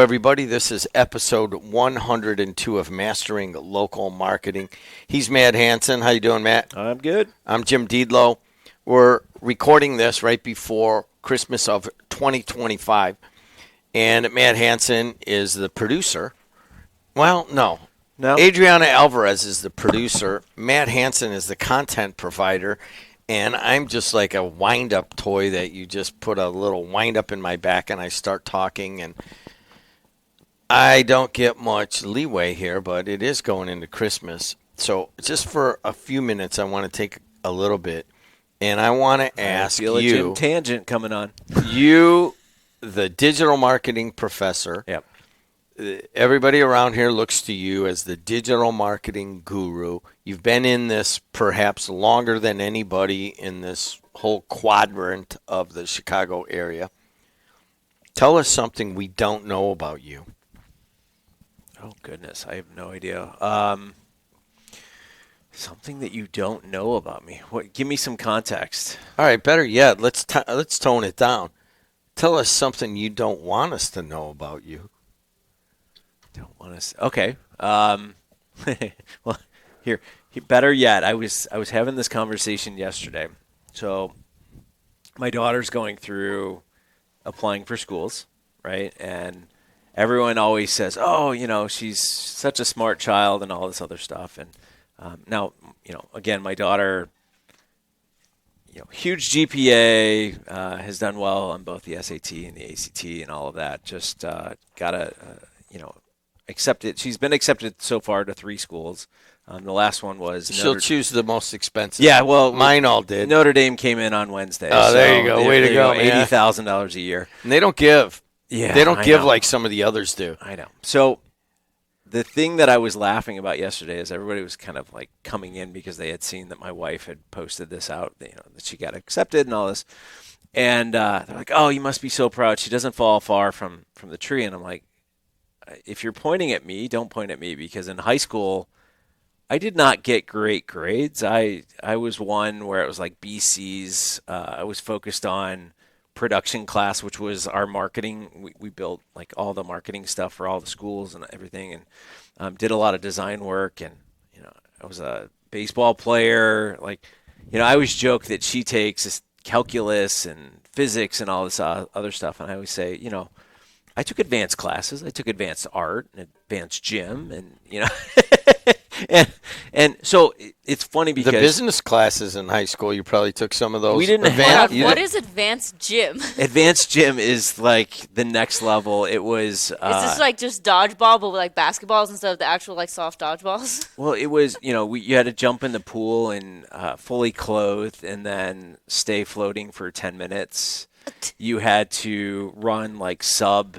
everybody. This is episode 102 of Mastering Local Marketing. He's Matt Hansen. How you doing, Matt? I'm good. I'm Jim Deedlow. We're recording this right before Christmas of 2025, and Matt Hansen is the producer. Well, no. Adriana Alvarez is the producer. Matt Hansen is the content provider, and I'm just like a wind-up toy that you just put a little wind-up in my back, and I start talking, and I don't get much leeway here, but it is going into Christmas. So just for a few minutes, I want to take a little bit, and I want to ask you. I feel a Jim tangent coming on. You, the digital marketing professor. Yep. Everybody around here looks to you as the digital marketing guru. You've been in this perhaps longer than anybody in this whole quadrant of the Chicago area. Tell us something we don't know about you. Oh, goodness. I have no idea. Something that you don't know about me. Give me some context. All right, better yet, let's tone it down. Tell us something you don't want us to know about you. Don't want to. Okay. Well, here. Better yet, I was having this conversation yesterday. So, my daughter's going through applying for schools, right? And everyone always says, "Oh, she's such a smart child," and all this other stuff. And now, again, my daughter, huge GPA, has done well on both the SAT and the ACT and all of that. Just got a accepted. She's been accepted so far to 3 schools. The last one was she'll choose the most expensive. Yeah, well, mine all did. Notre Dame came in on Wednesday. Oh, there you go. Way to go, man. $80,000 a year. And they don't give. Yeah, they don't give like some of the others do. I know. So the thing that I was laughing about yesterday is everybody was kind of like coming in because they had seen that my wife had posted this out, that she got accepted and all this. And they're like, "Oh, you must be so proud. She doesn't fall far from the tree." And I'm like, if you're pointing at me, don't point at me, because in high school, I did not get great grades. I was one where it was like BCs. I was focused on production class, which was our marketing. We built like all the marketing stuff for all the schools and everything, and did a lot of design work. And I was a baseball player. Like, I always joke that she takes this calculus and physics and all this other stuff, and I always say, I took advanced classes. I took advanced art and advanced gym, and and so it's funny because the business classes in high school, you probably took some of those. We didn't have. What is advanced gym? Advanced gym is like the next level. It was. Is this like just dodgeball, but with like basketballs instead of the actual like soft dodgeballs? Well, it was. You had to jump in the pool and fully clothed, and then stay floating for 10 minutes. You had to run like sub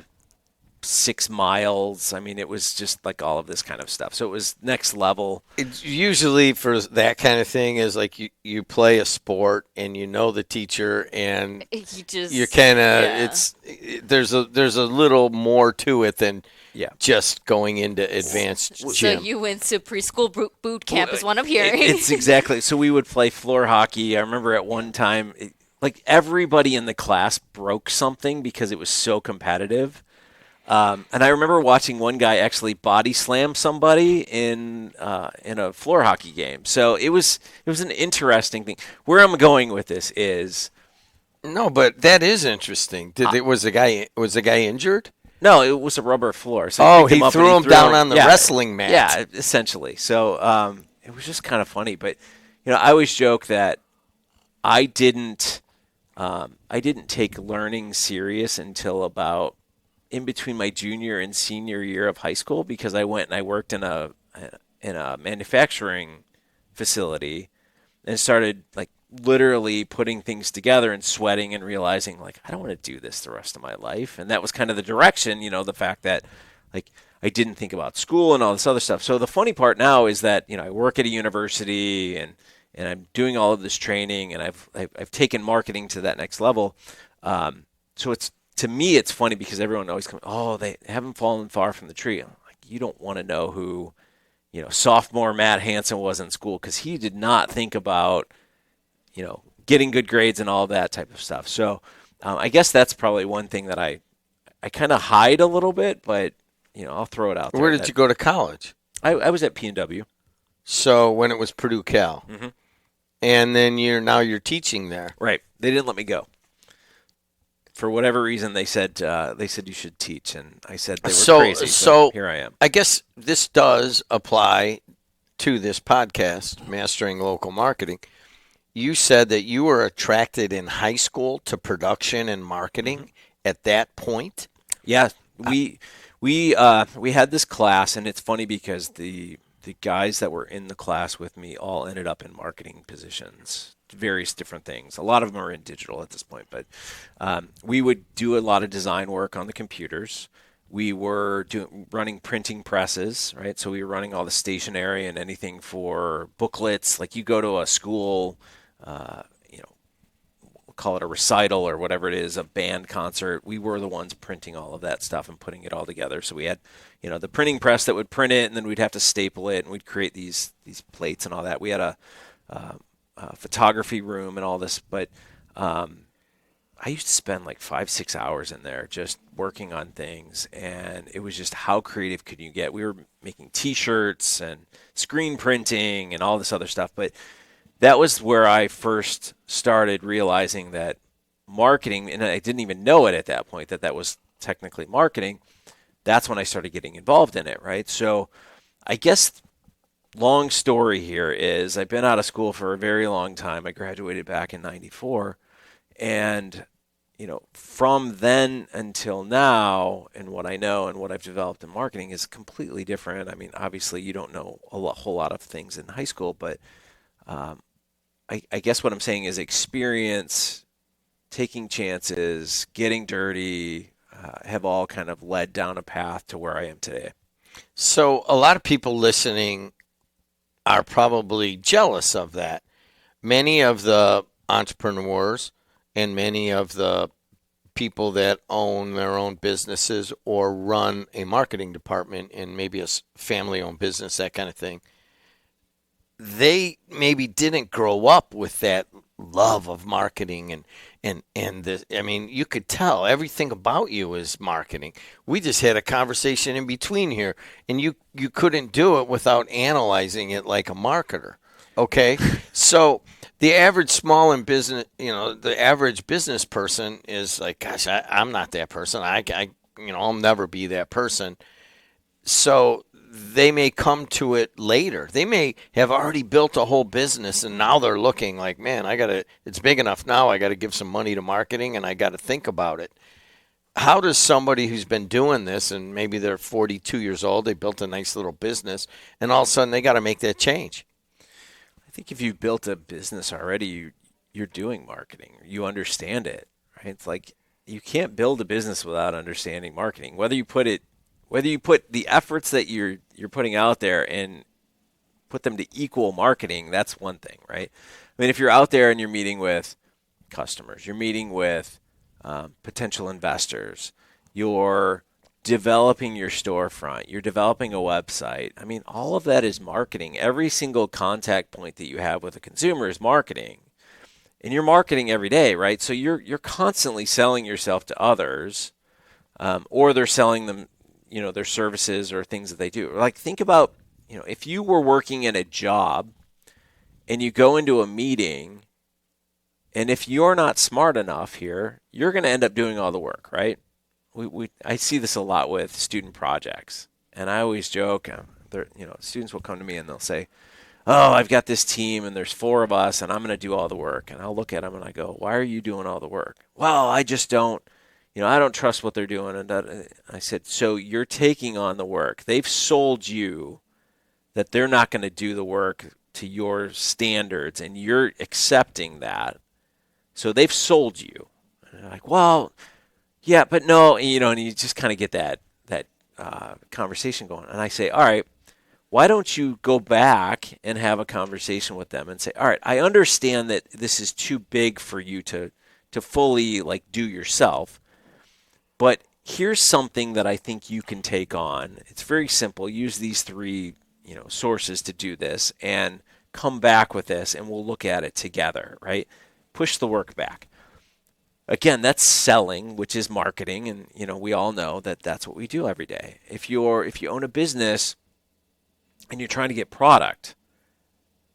6 miles. I mean, it was just like all of this kind of stuff. So it was next level. It's usually for that kind of thing is like you play a sport and the teacher and you're kind of there's a little more to it than just going into advanced gym. So you went to preschool boot camp is what I'm hearing. It's exactly. So we would play floor hockey. I remember at one time, like everybody in the class broke something because it was so competitive. And I remember watching one guy actually body slam somebody in a floor hockey game. So it was an interesting thing. Where I'm going with this is no, but that is interesting. Was the guy injured? No, it was a rubber floor. So he threw him down on the wrestling mat. Yeah, essentially. So it was just kind of funny. But I always joke that I didn't take learning serious until about in between my junior and senior year of high school, because I went and I worked in a manufacturing facility and started like literally putting things together and sweating and realizing like I don't want to do this the rest of my life. And that was kind of the direction, the fact that like I didn't think about school and all this other stuff. So the funny part now is that I work at a university and I'm doing all of this training, and I've taken marketing to that next level. So to me, it's funny because everyone always comes, "Oh, they haven't fallen far from the tree." I'm like, you don't want to know who, sophomore Matt Hansen was in school, because he did not think about, getting good grades and all that type of stuff. So I guess that's probably one thing that I kind of hide a little bit, but I'll throw it out there. Where did you go to college? I was at P&W. So when it was Purdue Cal, Mm-hmm. and then you're teaching there. Right. They didn't let me go. For whatever reason, they said you should teach, and I said they were crazy. So here I am. I guess this does apply to this podcast, Mastering Local Marketing. You said that you were attracted in high school to production and marketing at that point. Yeah, we had this class, and it's funny because the guys that were in the class with me all ended up in marketing positions, various different things. A lot of them are in digital at this point, but we would do a lot of design work on the computers. We were running printing presses, right? So we were running all the stationery and anything for booklets. Like you go to a school, we'll call it a recital or whatever it is, a band concert. We were the ones printing all of that stuff and putting it all together. So we had, the printing press that would print it, and then we'd have to staple it, and we'd create these plates and all that. We had a photography room and all this, but I used to spend like 5-6 hours in there just working on things, and it was just how creative could you get? We were making T-shirts and screen printing and all this other stuff, but that was where I first started realizing that marketing, and I didn't even know it at that point that was technically marketing. That's when I started getting involved in it, right? So I guess long story here is I've been out of school for a very long time. I graduated back in 94, and from then until now, and what I know and what I've developed in marketing is completely different. I mean, obviously you don't know whole lot of things in high school, but I guess what I'm saying is experience, taking chances, getting dirty, have all kind of led down a path to where I am today. So a lot of people listening are probably jealous of that. Many of the entrepreneurs and many of the people that own their own businesses or run a marketing department in maybe a family-owned business, that kind of thing, they maybe didn't grow up with that love of marketing and this. I mean, you could tell everything about you is marketing. We just had a conversation in between here, and you couldn't do it without analyzing it like a marketer. Okay, so the average small and business, the average business person is like, gosh, I'm not that person. I'll never be that person. So they may come to it later. They may have already built a whole business, and now they're looking like, man, it's big enough now. I got to give some money to marketing, and I got to think about it. How does somebody who's been doing this, and maybe they're 42 years old, they built a nice little business, and all of a sudden they got to make that change? I think if you've built a business already, you're doing marketing. You understand it, right? It's like you can't build a business without understanding marketing. Whether you put the efforts that you're putting out there and put them to equal marketing, that's one thing, right? I mean, if you're out there and you're meeting with customers, you're meeting with potential investors, you're developing your storefront, you're developing a website. I mean, all of that is marketing. Every single contact point that you have with a consumer is marketing. And you're marketing every day, right? So you're constantly selling yourself to others, or they're selling them, their services or things that they do. Like think about, if you were working in a job and you go into a meeting, and if you're not smart enough here, you're going to end up doing all the work, right? I see this a lot with student projects, and I always joke. Students will come to me and they'll say, "Oh, I've got this team, and there's 4 of us, and I'm going to do all the work." And I'll look at them and I go, "Why are you doing all the work?" "Well, I just don't. I don't trust what they're doing." And I said, "So you're taking on the work. They've sold you that they're not going to do the work to your standards, and you're accepting that. So they've sold you." And they're like, "Well, yeah, but no," and you just kind of get that conversation going. And I say, "All right, why don't you go back and have a conversation with them and say, all right, I understand that this is too big for you to fully do yourself, but here's something that I think you can take on. It's very simple. Use these 3, sources to do this, and come back with this, and we'll look at it together," right? Push the work back. again, that's selling, which is marketing, and we all know that that's what we do every day. If you own a business and you're trying to get product,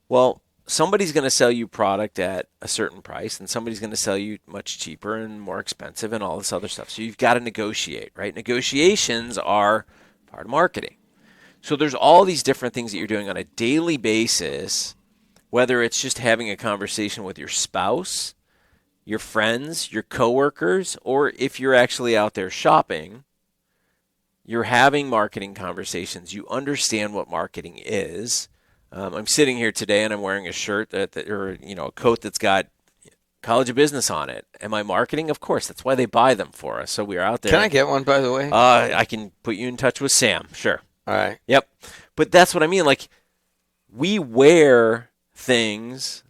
well, somebody's going to sell you product at a certain price, and somebody's going to sell you much cheaper and more expensive and all this other stuff. So you've got to negotiate, right? Negotiations are part of marketing. So there's all these different things that you're doing on a daily basis, whether it's just having a conversation with your spouse, your friends, your coworkers, or if you're actually out there shopping, you're having marketing conversations. You understand what marketing is. I'm sitting here today and I'm wearing a shirt or a coat that's got College of Business on it. Am I marketing? Of course. That's why they buy them for us. So we are out there. Can I get one, by the way? I can put you in touch with Sam. Sure. All right. Yep. But that's what I mean. Like, we wear things.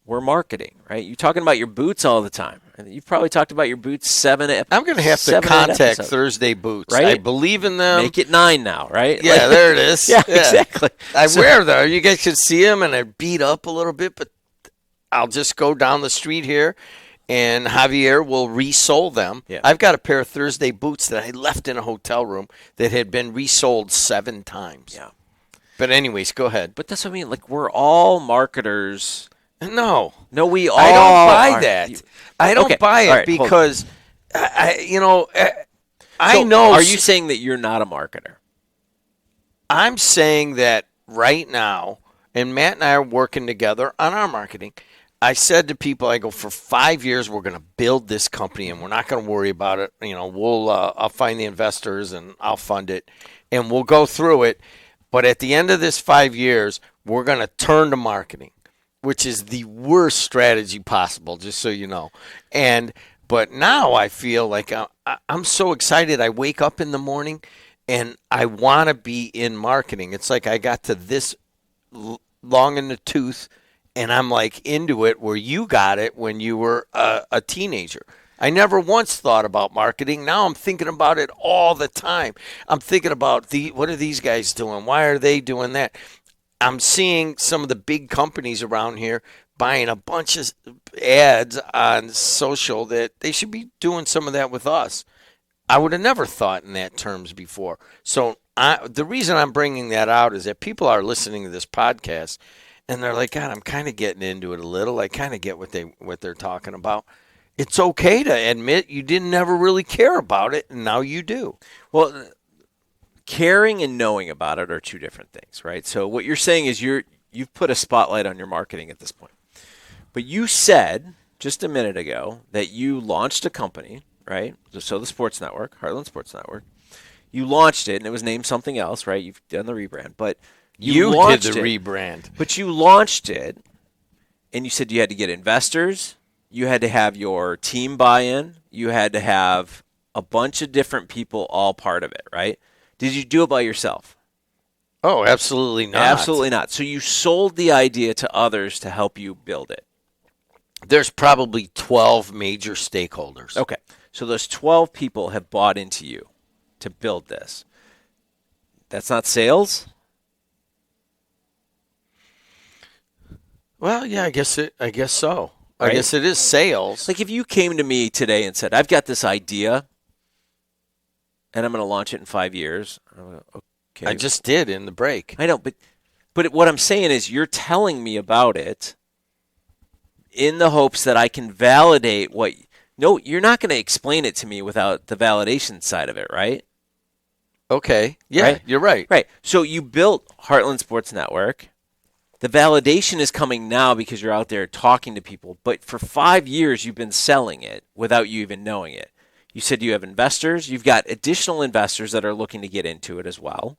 We're marketing, right? You're talking about your boots all the time. You've probably talked about your boots I'm going to have to contact Thursday Boots. Right? I believe in them. Make it 9 now, right? Yeah, there it is. Yeah, exactly. I wear them. You guys can see them, and they're beat up a little bit, but I'll just go down the street here, and Javier will resole them. Yeah. I've got a pair of Thursday Boots that I left in a hotel room that had been resold 7 times. Yeah. But anyways, go ahead. But that's what I mean. Like, we're all marketers. No, we all I don't buy are. that. I don't buy it All right, because I know. Are you saying that you're not a marketer? I'm saying that right now, and Matt and I are working together on our marketing. I said to people, I go, for 5 years, we're going to build this company, and we're not going to worry about it. I'll find the investors, and I'll fund it, and we'll go through it. But at the end of this 5 years, we're going to turn to marketing, which is the worst strategy possible, just so you know. But now I feel like I'm so excited. I wake up in the morning, and I want to be in marketing. It's like I got to this long in the tooth, and I'm like into it where you got it when you were a teenager. I never once thought about marketing. Now I'm thinking about it all the time. I'm thinking about what are these guys doing? Why are they doing that? I'm seeing some of the big companies around here buying a bunch of ads on social that they should be doing some of that with us. I would have never thought in that terms before. So the reason I'm bringing that out is that people are listening to this podcast and they're like, God, I'm kind of getting into it a little. I kind of get what they're talking about. It's okay to admit you didn't ever really care about it, and now you do. Well, caring and knowing about it are two different things, right? So what you're saying is you've put a spotlight on your marketing at this point. But you said just a minute ago that you launched a company, right? So the Sports Network, Heartland Sports Network. You launched it, and it was named something else, right? You've done the rebrand, but you launched did the it, rebrand. But you launched it, and you said you had to get investors. You had to have your team buy-in. You had to have a bunch of different people all part of it, right? Did you do it by yourself? Oh, absolutely not. Absolutely not. So you sold the idea to others to help you build it. There's probably 12 major stakeholders. Okay. So those 12 people have bought into you to build this. That's not sales? Well, yeah, I guess so. Right? I guess it is sales. Like if you came to me today and said, I've got this idea and I'm going to launch it in 5 years. Okay. I just did in the break. I know, but what I'm saying is you're telling me about it in the hopes that I can validate what. No, you're not going to explain it to me without the validation side of it, right? Okay. Yeah, right? You're right. Right. So you built Heartland Sports Network. The validation is coming now because you're out there talking to people. But for 5 years, you've been selling it without you even knowing it. You said you have investors. You've got additional investors that are looking to get into it as well.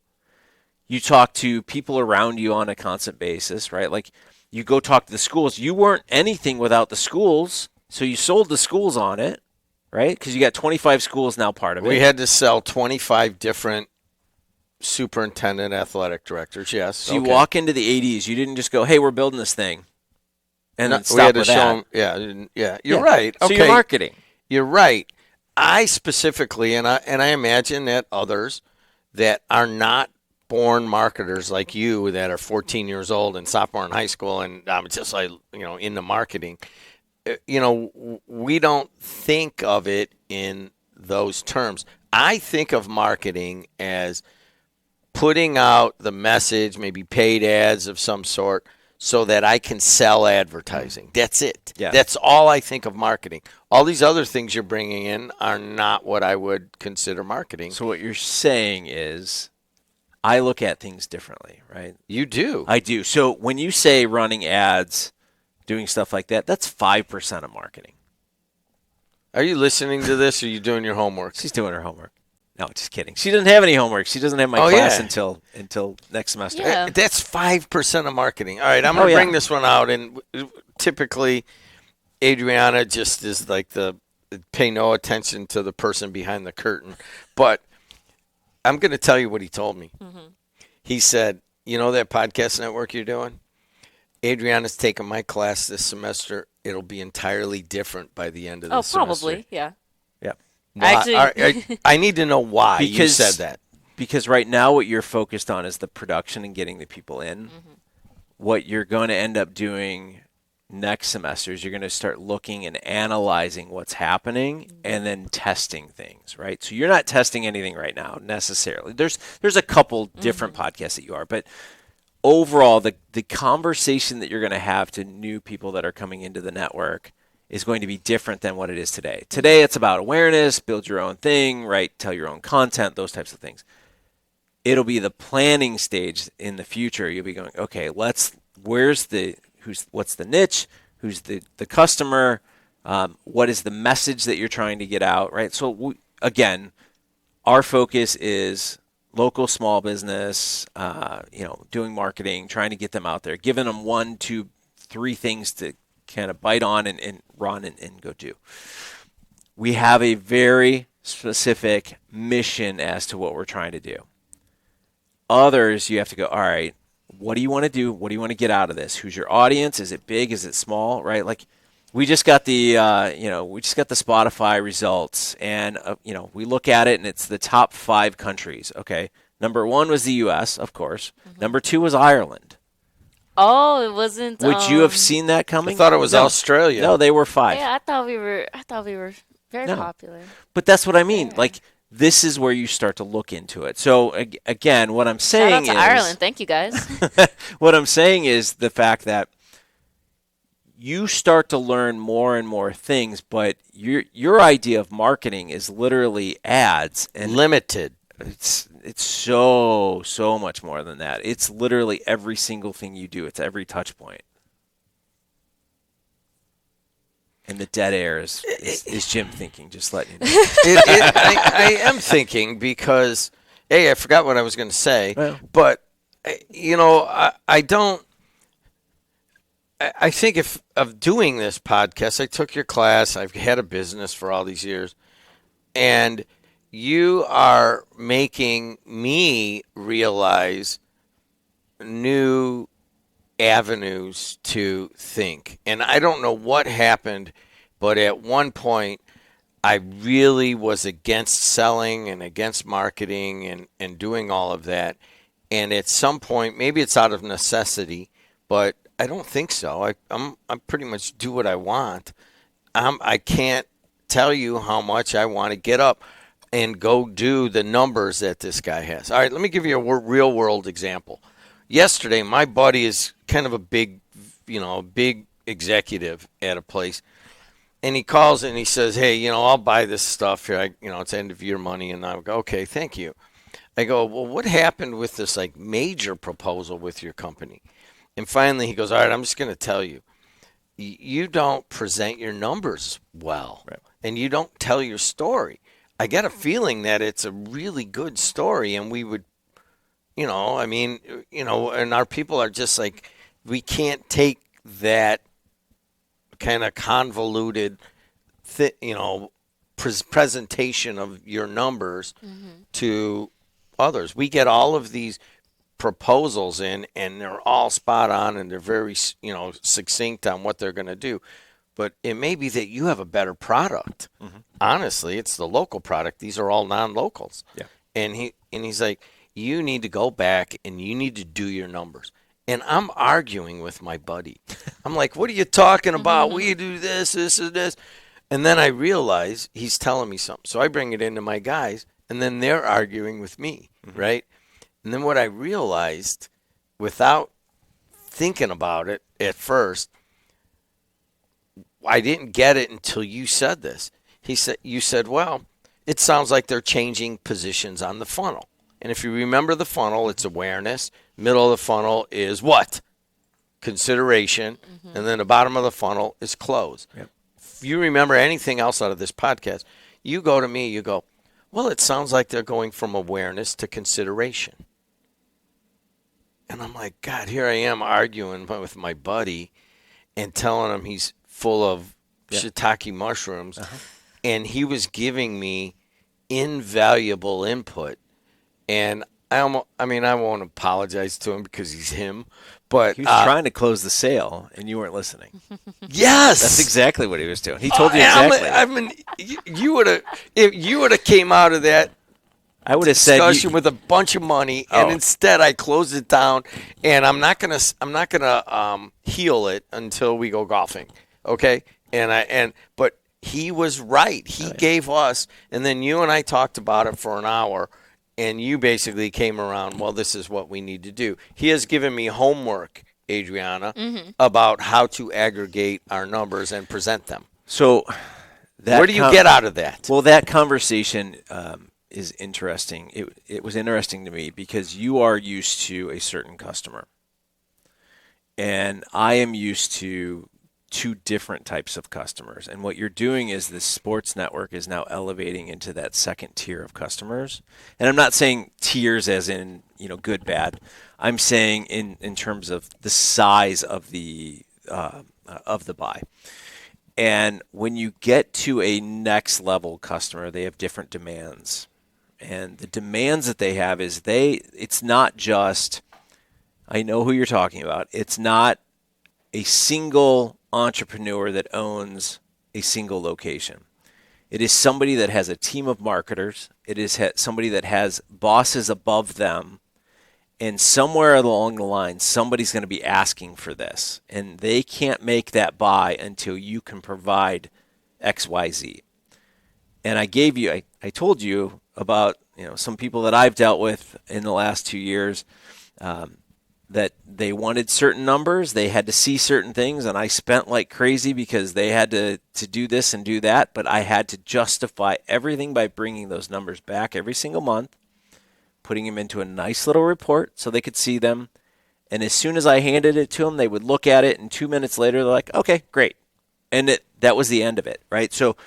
You talk to people around you on a constant basis, right? Like you go talk to the schools. You weren't anything without the schools, so you sold the schools on it, right? Because you got 25 schools now part of it. We had to sell 25 different superintendent athletic directors, yes. So you walk into the 80s. You didn't just go, hey, we're building this thing. And then stop with that. Yeah, you're right. So okay. you're marketing. You're right. I specifically, and I imagine that others that are not born marketers like you that are 14 years old and sophomore in high school and I'm just like, into marketing. we don't think of it in those terms. I think of marketing as putting out the message, maybe paid ads of some sort, so that I can sell advertising. That's it. Yeah. That's all I think of marketing. All these other things you're bringing in are not what I would consider marketing. So what you're saying is I look at things differently, right? You do. I do. So when you say running ads, doing stuff like that, that's 5% of marketing. Are you listening to this, or are you doing your homework? She's doing her homework. No, just kidding. She doesn't have any homework. She doesn't have my class until next semester. Yeah. That's 5% of marketing. All right, I'm going to bring this one out, and typically Adriana just is like pay no attention to the person behind the curtain. But I'm going to tell you what he told me. Mm-hmm. He said, you know that podcast network you're doing? Adriana's taking my class this semester. It'll be entirely different by the end of the semester. Oh, probably, yeah. Yeah. Actually, I need to know why you said that. Because right now what you're focused on is the production and getting the people in. Mm-hmm. What you're going to end up doing next semester is you're going to start looking and analyzing what's happening and then testing things, right? So you're not testing anything right now necessarily. There's a couple different podcasts that you are, but overall the conversation that you're going to have to new people that are coming into the network is going to be different than what it is today. Today it's about awareness, build your own thing, right? Tell your own content, those types of things. It'll be the planning stage in the future. You'll be going, okay, what's the niche? Who's the customer? What is the message that you're trying to get out, right? So again, our focus is local small business, doing marketing, trying to get them out there, giving them 1, 2, 3 things to kind of bite on and run and go do. We have a very specific mission as to what we're trying to do. Others, you have to go, all right, what do you want to do? What do you want to get out of this? Who's your audience? Is it big? Is it small? Right? Like we just got the Spotify results, and we look at it and it's the top 5 countries. Okay, number 1 was the U.S., of course. Mm-hmm. Number 2 was Ireland. Oh, it wasn't. Would you have seen that coming? I thought it was Australia. No, they were 5. Yeah, I thought we were very popular. But that's what I mean. Yeah. Like this is where you start to look into it. So again, what I'm saying Shout out to Ireland. Thank you guys. What I'm saying is the fact that you start to learn more and more things, but your idea of marketing is literally ads and limited. It's so much more than that. It's literally every single thing you do. It's every touch point. And the dead air is Jim thinking, just letting you know. I am thinking because, I forgot what I was going to say. Well, but, I don't. I think of doing this podcast, I took your class. I've had a business for all these years. And you are making me realize new avenues to think. And I don't know what happened, but at one point I really was against selling and against marketing and doing all of that. And at some point, maybe it's out of necessity, but I don't think so. I'm pretty much do what I want. I can't tell you how much I want to get up and go do the numbers that this guy has. All right, let me give you a real world example. Yesterday, my buddy is kind of a big executive at a place, and he calls and he says, "Hey, I'll buy this stuff here. It's end of year money." And I go, "Okay, thank you." I go, "Well, what happened with this major proposal with your company?" And finally, he goes, "All right, I'm just going to tell you. You don't present your numbers well, right, and you don't tell your story. I get a feeling that it's a really good story, and we would, and our people are just like, we can't take that kind of convoluted, presentation of your numbers to others. We get all of these proposals in, and they're all spot on, and they're very, succinct on what they're going to do. But it may be that you have a better product. Mm-hmm. Honestly, it's the local product. These are all non-locals. Yeah. And he's like, you need to go back and you need to do your numbers. And I'm arguing with my buddy. I'm like, what are you talking about? We do this, this, and this. And then I realize he's telling me something. So I bring it into my guys, and then they're arguing with me, right? And then what I realized, without thinking about it at first, I didn't get it until you said this. You said, well, it sounds like they're changing positions on the funnel. And if you remember the funnel, it's awareness. Middle of the funnel is what? Consideration. And then the bottom of the funnel is close. Yep. If you remember anything else out of this podcast, you go to me, you go, well, it sounds like they're going from awareness to consideration. And I'm like, God, here I am arguing with my buddy and telling him he's full of shiitake mushrooms. And he was giving me invaluable input. And I won't apologize to him because he's him. But He was trying to close the sale, and you weren't listening. Yes, That's exactly what he was doing. He told you exactly. You would have if you would have came out of that I would have said discussion with a bunch of money, and instead I closed it down, and I'm not gonna heal it until we go golfing, okay? But he was right. He gave us, and then you and I talked about it for an hour. And you basically came around, well, this is what we need to do. He has given me homework, Adriana, about how to aggregate our numbers and present them. So where do you get out of that? Well, that conversation is interesting. It was interesting to me because you are used to a certain customer. And I am used to two different types of customers. And what you're doing is this sports network is now elevating into that second tier of customers. And I'm not saying tiers as in, good, bad. I'm saying in terms of the size of the buy. And when you get to a next level customer, they have different demands. And the demands that they have is it's not just, I know who you're talking about. It's not a single entrepreneur that owns a single location. It is somebody that has a team of marketers. It is somebody that has bosses above them. And somewhere along the line, somebody's going to be asking for this. And they can't make that buy until you can provide XYZ. And I told you about some people that I've dealt with in the last 2 years, that they wanted certain numbers, they had to see certain things, and I spent like crazy because they had to do this and do that, but I had to justify everything by bringing those numbers back every single month, putting them into a nice little report so they could see them, and as soon as I handed it to them, they would look at it, and 2 minutes later, they're like, okay, great. And that was the end of it, right? So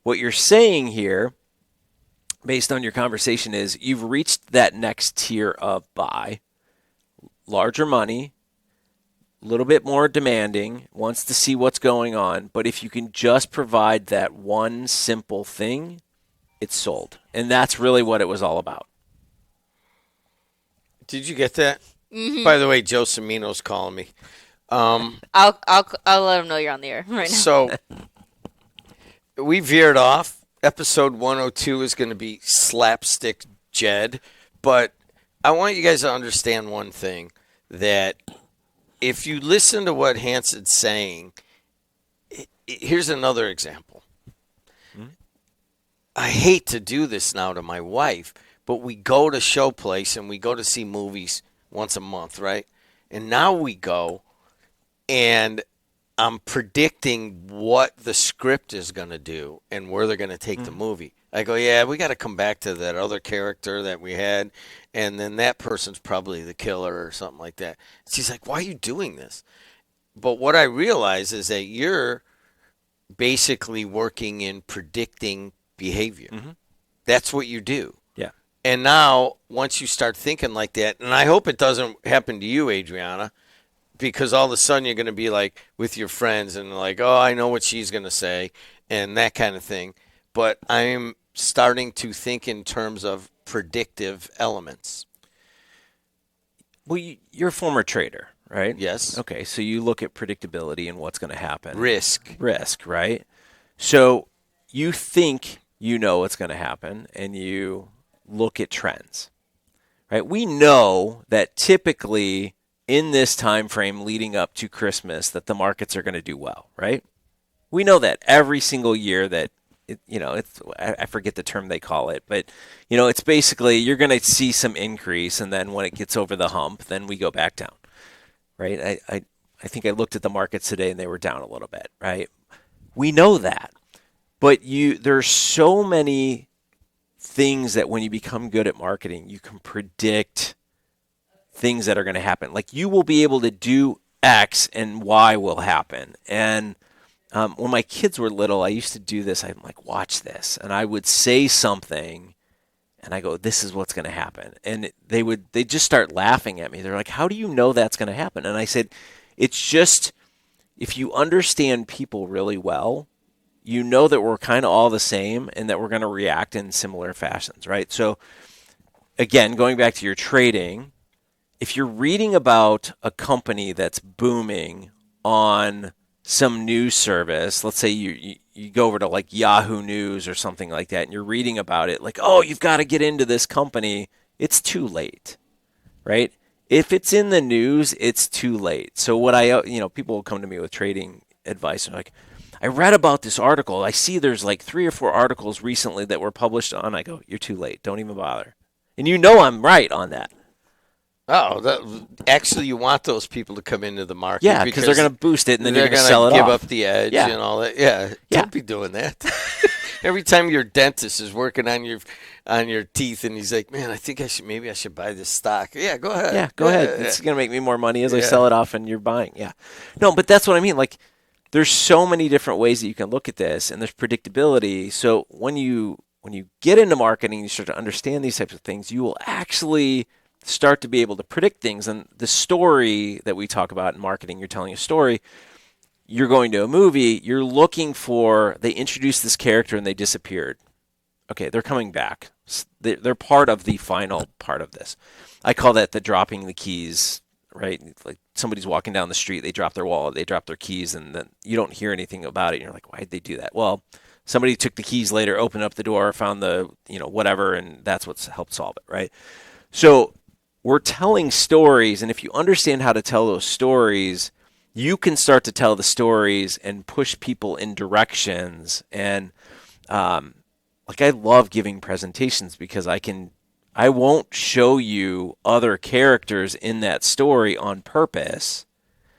what you're saying here, based on your conversation, is you've reached that next tier of buy, larger money, a little bit more demanding, wants to see what's going on. But if you can just provide that one simple thing, it's sold. And that's really what it was all about. Did you get that? By the way, Joe Cimino's calling me. I'll let him know you're on the air right now. So we veered off. Episode 102 is going to be Slapstick Jed. But I want you guys to understand one thing, that if you listen to what Hanson's saying, here's another example. I hate to do this now to my wife, but we go to Showplace and we go to see movies once a month, right? And now we go and I'm predicting what the script is going to do and where they're going to take the movie. I go, yeah, we got to come back to that other character that we had, and then that person's probably the killer or something like that. She's like, why are you doing this? But what I realize is that you're basically working in predicting behavior. That's what you do. Yeah. And now, once you start thinking like that, and I hope it doesn't happen to you, Adriana, because all of a sudden you're going to be like with your friends and like, oh, I know what she's going to say and that kind of thing. But I'm starting to think in terms of predictive elements. Well, you're a former trader, right? Yes. Okay, so you look at predictability and what's going to happen. Risk, right? So you think you know what's going to happen, and you look at trends, right? We know that typically in this time frame leading up to Christmas that the markets are going to do well, right? We know that every single year that I forget the term they call it, but it's basically you're going to see some increase, and then when it gets over the hump, then we go back down, right? I think I looked at the markets today and they were down a little bit, right? We know that, but there's so many things that when you become good at marketing, you can predict things that are going to happen. Like you will be able to do X and Y will happen. And when my kids were little, I used to do this. I'm like, watch this. And I would say something and I go, this is what's going to happen. And they just start laughing at me. They're like, how do you know that's going to happen? And I said, it's just, if you understand people really well, you know that we're kind of all the same and that we're going to react in similar fashions, right? So again, going back to your trading, if you're reading about a company that's booming on some news service, let's say you go over to like Yahoo News or something like that, and you're reading about it, like, oh, you've got to get into this company, it's too late, right? If it's in the news, it's too late. So what people will come to me with trading advice, and like, I read about this article. I see there's like 3 or 4 articles recently that were published on. I go, you're too late. Don't even bother. And I'm right on that. Oh, actually, you want those people to come into the market. Yeah, because they're going to boost it, and then you're going to sell it give off. Up the edge and all that. Yeah, don't be doing that. Every time your dentist is working on your teeth, and he's like, "Man, I think I should buy this stock." Yeah, go ahead. Yeah, go ahead. It's going to make me more money as I sell it off, and you're buying. Yeah, no, but that's what I mean. Like, there's so many different ways that you can look at this, and there's predictability. So when you get into marketing, you start to understand these types of things. You will actually start to be able to predict things. And the story that we talk about in marketing, you're telling a story, you're going to a movie, you're looking for, they introduced this character and they disappeared. Okay, they're coming back. They're part of the final part of this. I call that the dropping the keys, right? Like somebody's walking down the street, they drop their wallet, they drop their keys, and then you don't hear anything about it. You're like, why did they do that? Well, somebody took the keys later, opened up the door, found the, whatever, and that's what's helped solve it, right? So we're telling stories, and if you understand how to tell those stories, you can start to tell the stories and push people in directions. And I love giving presentations because I won't show you other characters in that story on purpose.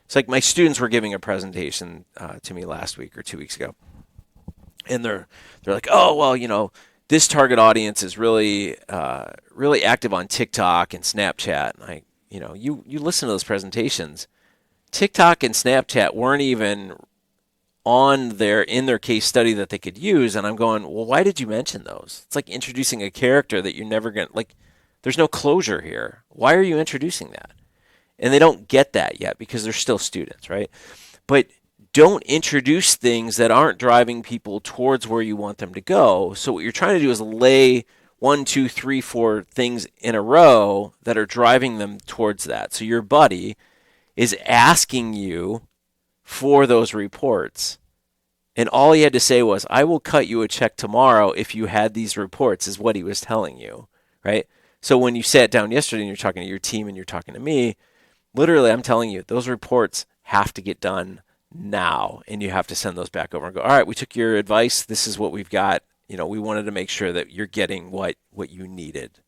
It's like my students were giving a presentation to me last week or 2 weeks ago, and they're like, oh, well, this target audience is really really active on TikTok and Snapchat. And you listen to those presentations. TikTok and Snapchat weren't even in their case study that they could use. And I'm going, well, why did you mention those? It's like introducing a character that you're never going to, like, there's no closure here. Why are you introducing that? And they don't get that yet because they're still students, right? But don't introduce things that aren't driving people towards where you want them to go. So what you're trying to do is lay 1, 2, 3, 4 things in a row that are driving them towards that. So your buddy is asking you for those reports. And all he had to say was, I will cut you a check tomorrow if you had these reports, is what he was telling you, right? So when you sat down yesterday and you're talking to your team and you're talking to me, literally I'm telling you, those reports have to get done now, and you have to send those back over and go, all right, we took your advice. This is what we've got. We wanted to make sure that you're getting what you needed.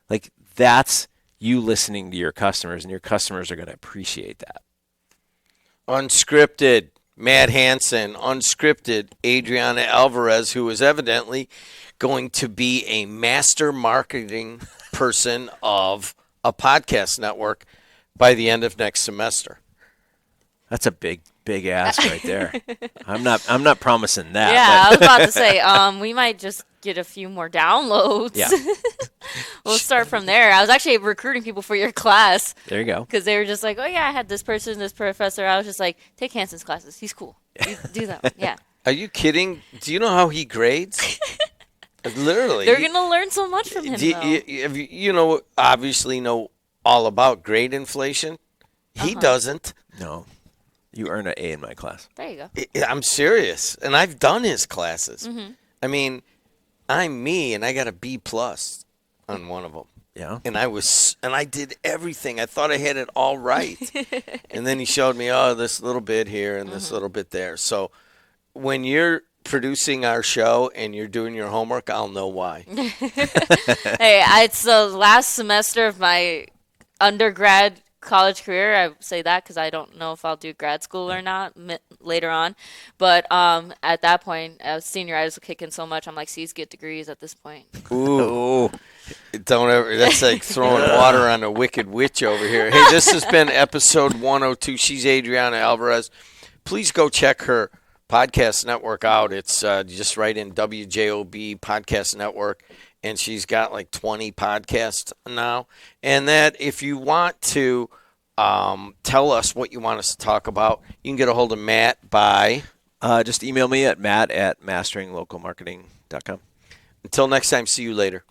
Like, that's you listening to your customers, and your customers are going to appreciate that. Unscripted, Matt Hansen. Unscripted, Adriana Alvarez, who is evidently going to be a master marketing person of a podcast network by the end of next semester. That's a big ask right there. I'm not promising that. Yeah, I was about to say, we might just get a few more downloads. Yeah. We'll start from there. I was actually recruiting people for your class. There you go. Because they were just like, oh, yeah, I had this person, this professor. I was just like, take Hanson's classes. He's cool. Do that one. Yeah. Are you kidding? Do you know how he grades? Literally. They're going to learn so much from him, though. Obviously know all about grade inflation. He doesn't. No. You earn an A in my class. There you go. I'm serious. And I've done his classes. Mm-hmm. I mean, I'm me, and I got a B+ on one of them. Yeah. And I did everything. I thought I had it all right. And then he showed me, this little bit here and this little bit there. So when you're producing our show and you're doing your homework, I'll know why. Hey, it's the last semester of my undergrad college career. I say that because I don't know if I'll do grad school or not later on. But at that point, senioritis was kicking so much. I'm like, C's get degrees at this point. Ooh. Don't ever. That's like throwing water on a wicked witch over here. Hey, this has been episode 102. She's Adriana Alvarez. Please go check her podcast network out. It's just right in WJOB Podcast Network, and she's got like 20 podcasts now. And that if you want to tell us what you want us to talk about, you can get a hold of Matt by just email me at matt@masteringlocalmarketing.com. Until next time, see you later.